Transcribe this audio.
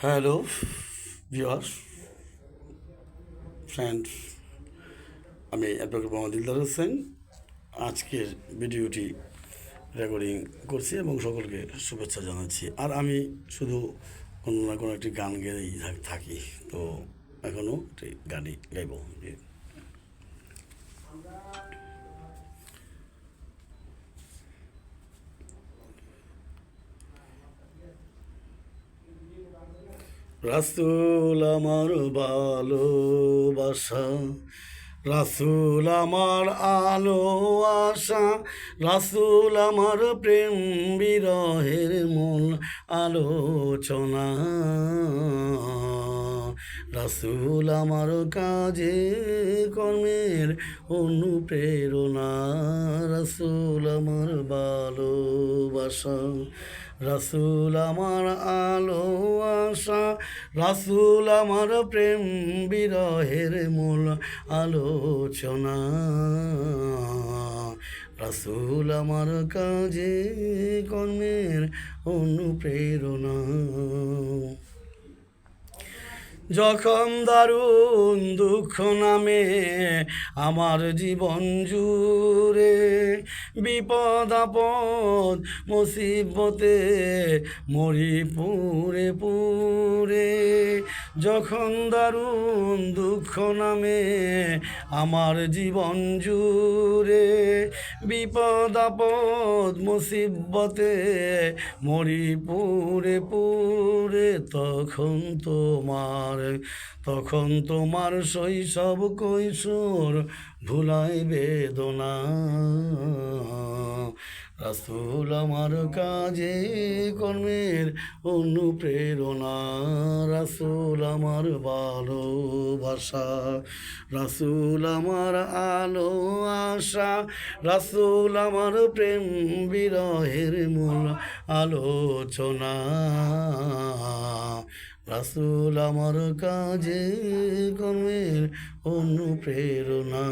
Hello viewers, friends, আমি advocate Mohammad Dildar Hossain. আজকের ভিডিওটি রেকর্ডিং করছি এবং সকলকে শুভেচ্ছা জানাচ্ছি। আর আমি শুধু কোনো না কোনো একটি গান গেয়েই থাকি, তো এখনও একটি গানই গাইব। রাসূল আমার ভালোবাসা, রাসূল আমার আলো আশা, রাসূল আমার প্রেম বিরহের মূল আলোচনা, রাসূল আমার কাজে কর্মের অনুপ্রেরণা, রাসূল আমার ভালোবাসা, রাসূল আমার আলো আশা, রাসূল আমার প্রেম বিরহের মূল আলোচনা, রাসূল আমার কাজে কর্মের অনুপ্রেরণা। যখন দারুণ দুঃখ নামে আমার জীবন জুড়ে, বিপদ আপদ মুসিবতে মরি পুরে পুরে, যখন দারুণ দুঃখ নামে আমার জীবন জুড়ে, বিপদ আপদ মুসিবতে মরি পুরে পুরে, তখন তোমার শৈশব কৈশোর ভুলাই বেদনা, রাসূল আমার কাজে কর্মের অনুপ্রেরণা, রাসূল আমার ভালোবাসা, রাসূল আমার আলো আশা, রাসূল আমার প্রেম বিরহের মূল আলোচনা, রাসূল আমার কাজে কর্মের অনুপ্রেরণা।